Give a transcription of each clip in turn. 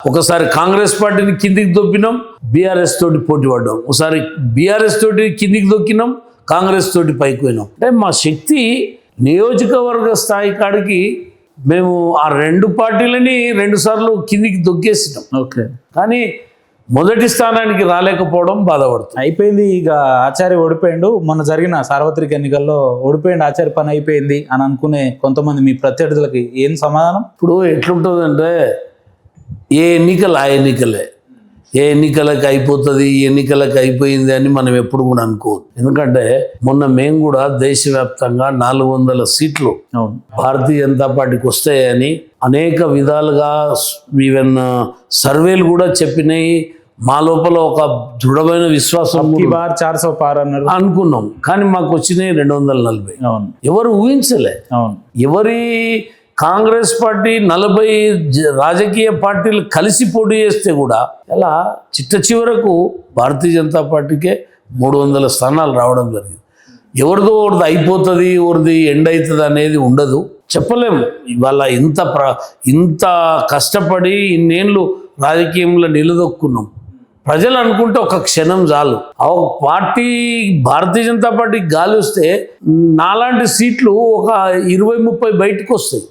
ఒకసారి కాంగ్రెస్ పార్టీని కిందికి దొప్పినాం, బీఆర్ఎస్ తోటి పోటీ పడ్డాం. ఒకసారి బీఆర్ఎస్ తోటి కిందికి దొక్కినాం, కాంగ్రెస్ తోటి పైకి పోయినాం. అంటే మా శక్తి నియోజకవర్గ స్థాయి కాడికి మేము ఆ రెండు పార్టీలని 2 సార్లు కిందికి దొక్కేసినాం. ఓకే, కానీ మొదటి స్థానానికి రాలేకపోవడం బాధపడుతుంది. అయిపోయింది. ఇక ఆచార్య ఓడిపోయిండు, మొన్న జరిగిన సార్వత్రిక ఎన్నికల్లో ఓడిపోయిండు, ఆచార్య పని అయిపోయింది అని అనుకునే కొంతమంది మీ ప్రత్యర్థులకి ఏం సమాధానం? ఇప్పుడు ఎట్లుంటుందంటే ఏ ఎన్నికలు ఆ ఎన్నికలే, ఏ ఎన్నికలకు అయిపోతుంది, ఈ ఎన్నికలకు అయిపోయింది అని మనం ఎప్పుడు కూడా అనుకోవద్దు. ఎందుకంటే మొన్న మేము కూడా దేశవ్యాప్తంగా 400 సీట్లు భారతీయ జనతా పార్టీకి వస్తాయని అనేక విధాలుగా ఈవెన్ సర్వేలు కూడా చెప్పినాయి. మా లోపల ఒక దృఢమైన విశ్వాసం 400 పార్ అన్నారు అనుకున్నాం. కానీ మాకు వచ్చినాయి 240. ఎవరు ఊహించలే. ఎవరి కాంగ్రెస్ పార్టీ 40 రాజకీయ పార్టీలు కలిసి పోటీ చేస్తే కూడా ఇలా చిట్ట చివరకు భారతీయ జనతా పార్టీకే 300 స్థానాలు రావడం జరిగింది. ఎవరిదో ఒకరిది అయిపోతుంది, ఎవరిది ఎండ్ అవుతుంది అనేది ఉండదు, చెప్పలేము. ఇవాళ ఇంత కష్టపడి ఇన్నేళ్ళు రాజకీయంలో నిలదొక్కున్నాం. ప్రజలు అనుకుంటే ఒక క్షణం చాలు. ఆ పార్టీ భారతీయ జనతా పార్టీకి గాలి వస్తే నాలాంటి సీట్లు ఒక 20-30 బయటకు వస్తాయి.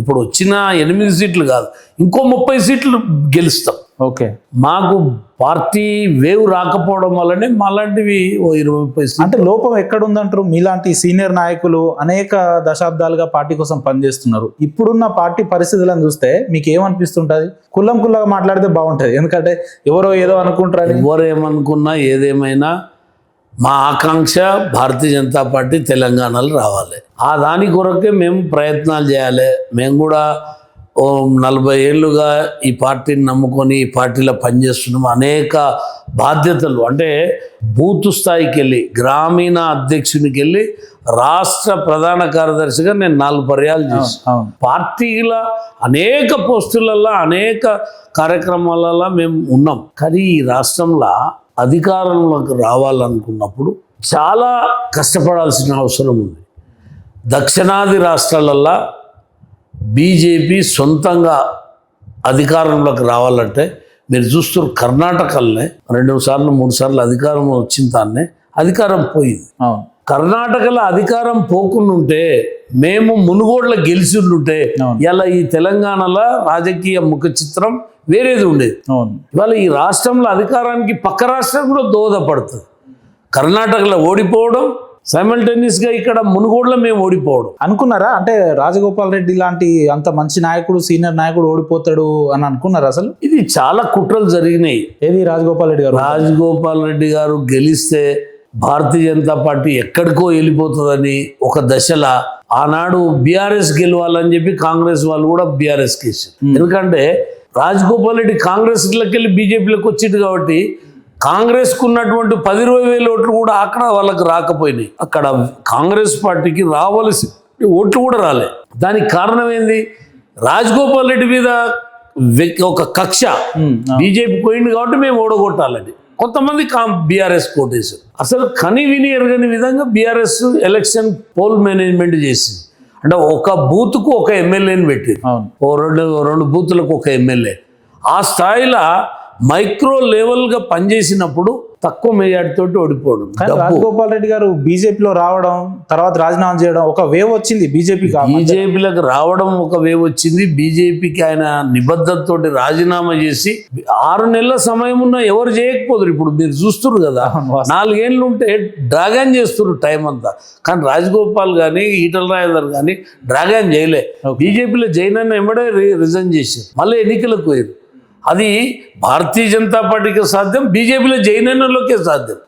ఇప్పుడు వచ్చిన 8 సీట్లు కాదు, ఇంకో 30 సీట్లు గెలుస్తాం. ఓకే, మాకు పార్టీ వేవ్ రాకపోవడం వల్లనే మాలాంటివి ఓ 20-30 సీట్లు. అంటే లోపం ఎక్కడుందంటారు? మీలాంటి సీనియర్ నాయకులు అనేక దశాబ్దాలుగా పార్టీ కోసం పనిచేస్తున్నారు. ఇప్పుడున్న పార్టీ పరిస్థితులను చూస్తే మీకు ఏమనిపిస్తుంటుంది? కుల్లంగా మాట్లాడితే బాగుంటుంది, ఎందుకంటే ఎవరో ఏదో అనుకుంటారు. ఎవరు ఏమనుకున్నా ఏదేమైనా మా ఆకాంక్ష భారతీయ జనతా పార్టీ తెలంగాణలో రావాలి. ఆ దాని కొరకే మేము ప్రయత్నాలు చేయాలి. మేము కూడా 40 ఏళ్ళుగా ఈ పార్టీని నమ్ముకొని ఈ పార్టీలో పనిచేస్తున్నాము. అనేక బాధ్యతలు అంటే బూత్ స్థాయికి వెళ్ళి, గ్రామీణ అధ్యక్షునికి వెళ్ళి, రాష్ట్ర ప్రధాన కార్యదర్శిగా నేను 4 పర్యాలు చేశాను. పార్టీల అనేక పోస్టులలో అనేక కార్యక్రమాలలో మేము ఉన్నాం. కానీ ఈ రాష్ట్రంలో అధికారంలోకి రావాలనుకున్నప్పుడు చాలా కష్టపడాల్సిన అవసరం ఉంది. దక్షిణాది రాష్ట్రాలల్లో బీజేపీ సొంతంగా అధికారంలోకి రావాలంటే మీరు చూస్తున్నారు, కర్ణాటకలోనే 2 సార్లు 3 సార్లు అధికారం వచ్చిన తానే అధికారం పోయింది. కర్ణాటకలో అధికారం పోకుండా ఉంటే, మేము మునుగోడ్ల గెలిచి ఉంటే ఇలా ఈ తెలంగాణలో రాజకీయ ముఖ చిత్రం వేరేది ఉండేది. ఇవాళ ఈ రాష్ట్రంలో అధికారానికి పక్క రాష్ట్రం కూడా దోహదపడుతుంది. కర్ణాటకలో ఓడిపోవడం, సైమల్టేనియస్గా ఇక్కడ మునుగోడులో మేము ఓడిపోవడం. అనుకున్నారా? అంటే రాజగోపాల్ రెడ్డి లాంటి అంత మంచి నాయకుడు, సీనియర్ నాయకుడు ఓడిపోతాడు అని అనుకున్నారా? అసలు ఇది చాలా కుట్రలు జరిగినాయి. ఏది రాజగోపాల్ రెడ్డి గారు? రాజగోపాల్ రెడ్డి గారు గెలిస్తే భారతీయ జనతా పార్టీ ఎక్కడికో వెళ్ళిపోతుందని ఒక దశలో ఆనాడు బీఆర్ఎస్ గెలవాలని చెప్పి కాంగ్రెస్ వాళ్ళు కూడా బీఆర్ఎస్ కేసారు. ఎందుకంటే రాజగోపాల్ రెడ్డి కాంగ్రెస్లోకి వెళ్ళి బీజేపీలోకి వచ్చింది కాబట్టి కాంగ్రెస్కు ఉన్నటువంటి 10-20 వేల ఓట్లు కూడా అక్కడ వాళ్ళకి రాకపోయినాయి. అక్కడ కాంగ్రెస్ పార్టీకి రావాల్సి ఓట్లు కూడా రాలే. దానికి కారణం ఏంది? రాజగోపాల్ రెడ్డి మీద ఒక కక్ష. బీజేపీ పోయింది కాబట్టి మేము ఓడగొట్టాలని కొంతమంది బీఆర్ఎస్ కోటేశారు. అసలు కని విని ఎరగని విధంగా బీఆర్ఎస్ ఎలక్షన్ పోల్ మేనేజ్మెంట్ చేసింది. అంటే ఒక బూత్కు ఒక ఎమ్మెల్యేని పెట్టింది, ఓ రెండు బూత్లకు ఒక ఎమ్మెల్యే. ఆ స్థాయిలో మైక్రో లెవెల్గా పనిచేసినప్పుడు తక్కువ మెజార్టీతోటి ఓడిపోవడం. రాజగోపాల్ రెడ్డి గారు బీజేపీలో రావడం, తర్వాత రాజీనామా చేయడం ఒక వేవ్ వచ్చింది బీజేపీకి. బీజేపీలకు రావడం ఒక వేవ్ వచ్చింది. బీజేపీకి ఆయన నిబద్ధతతోటి రాజీనామా చేసి 6 నెలల సమయం ఉన్నా ఎవరు చేయకపోదురు. ఇప్పుడు మీరు చూస్తున్నారు కదా, 4 ఏళ్ళు ఉంటే డ్రాగన్ చేస్తున్నారు టైం అంతా. కానీ రాజగోపాల్ కానీ ఈటల రాజేందర్ కానీ డ్రాగన్ చేయలే. బీజేపీలో జైన్ ఎమ్మడే రిజైన్ చేశారు, మళ్ళీ ఎన్నికలకు పోయారు. అది భారతీయ జనతా పార్టీకి సాధ్యం, బీజేపీలో జైనలోకే సాధ్యం.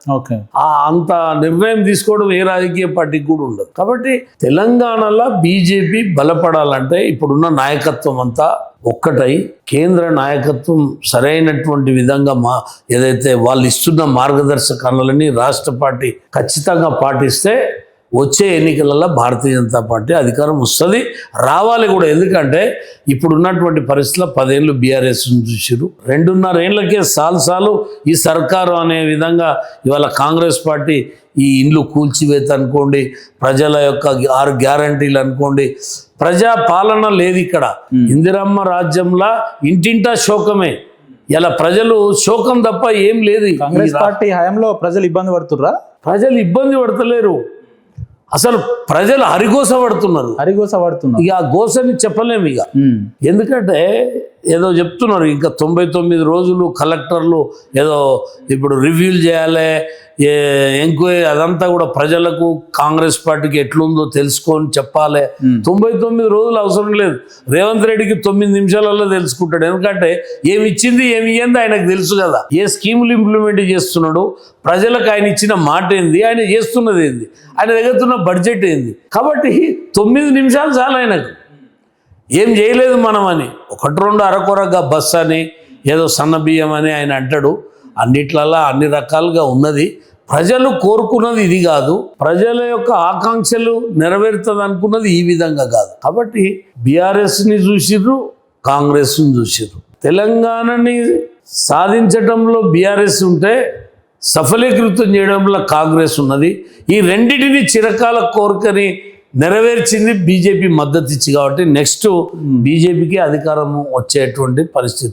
అంత నిర్ణయం తీసుకోవడం ఏ రాజకీయ పార్టీకి కూడా ఉండదు. కాబట్టి తెలంగాణలో బీజేపీ బలపడాలంటే ఇప్పుడున్న నాయకత్వం అంతా ఒక్కటై కేంద్ర నాయకత్వం సరైనటువంటి విధంగా ఏదైతే వాళ్ళు ఇస్తున్న మార్గదర్శకాలని రాష్ట్ర పార్టీ ఖచ్చితంగా పాటిస్తే వచ్చే ఎన్నికలలో భారతీయ జనతా పార్టీ అధికారం వస్తుంది, రావాలి కూడా. ఎందుకంటే ఇప్పుడు ఉన్నటువంటి పరిస్థితుల్లో 10 ఏళ్ళు బీఆర్ఎస్ చూసారు, 2.5 ఏళ్ళకే సాలు ఈ సర్కారు అనే విధంగా ఇవాళ కాంగ్రెస్ పార్టీ ఈ ఇండ్లు కూల్చివేత అనుకోండి, ప్రజల యొక్క 6 గ్యారంటీలు అనుకోండి, ప్రజా పాలన లేదు ఇక్కడ. ఇందిరమ్మ రాజ్యంలా ఇంటింటా శోకమే. ఇలా ప్రజలు శోకం తప్ప ఏం లేదు. కాంగ్రెస్ పార్టీ హయాంలో ప్రజలు ఇబ్బంది పడుతుర్రా? ప్రజలు ఇబ్బంది పడతలేరు, అసలు ప్రజలు హరిగోస పడుతున్నారు. ఇక ఆ గోసని చెప్పలేము ఇక. ఎందుకంటే ఏదో చెప్తున్నారు ఇంకా 99 రోజులు కలెక్టర్లు ఏదో ఇప్పుడు రివ్యూలు చేయాలి, ఎంక్వైరీ, అదంతా కూడా ప్రజలకు కాంగ్రెస్ పార్టీకి ఎట్లుందో తెలుసుకొని చెప్పాలి. 99 రోజులు అవసరం లేదు. రేవంత్ రెడ్డికి 9 నిమిషాలలో తెలుసుకుంటాడు. ఎందుకంటే ఏమి ఇచ్చింది ఏమి ఇయ్యింది ఆయనకు తెలుసు కదా. ఏ స్కీములు ఇంప్లిమెంట్ చేస్తున్నాడు, ప్రజలకు ఆయన ఇచ్చిన మాట ఏంది, ఆయన చేస్తున్నది ఏంది, ఆయన దగ్గర బడ్జెట్ ఏంది. కాబట్టి 9 నిమిషాలు చాలు ఆయనకు. ఏం చేయలేదు మనం అని 1-2 అరకొరగా బస్ అని ఏదో సన్న బియ్యం అని ఆయన అంటాడు. అన్నిట్లలా అన్ని రకాలుగా ఉన్నది. ప్రజలు కోరుకున్నది ఇది కాదు, ప్రజల యొక్క ఆకాంక్షలు నెరవేరుతుంది అనుకున్నది ఈ విధంగా కాదు. కాబట్టి బీఆర్ఎస్ని చూసిర్రు, కాంగ్రెస్ని చూసిర్రు. తెలంగాణని సాధించడంలో బీఆర్ఎస్ ఉంటే సఫలీకృతం చేయడంలో కాంగ్రెస్ ఉన్నది. ఈ రెండింటిని చిరకాల కోరికని నెరవేర్చింది బీజేపీ మద్దతు ఇచ్చి. కాబట్టి నెక్స్ట్ బీజేపీకి అధికారం వచ్చేటువంటి పరిస్థితి.